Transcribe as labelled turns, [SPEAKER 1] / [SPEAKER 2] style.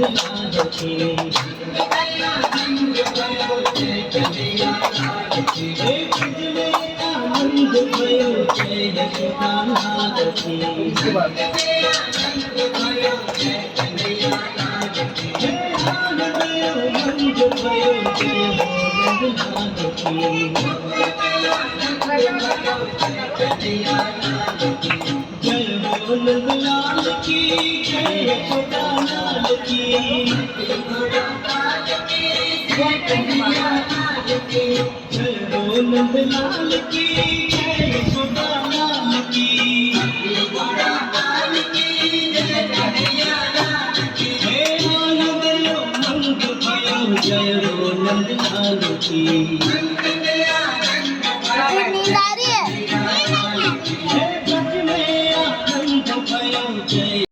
[SPEAKER 1] लाल की आनंद भयो जय यशोदा लाल की आनंद भयो जय नंद लाल की जय यशोदा लाल की जय नंद लाल की जय यशोदा लाल की जय नंद लाल की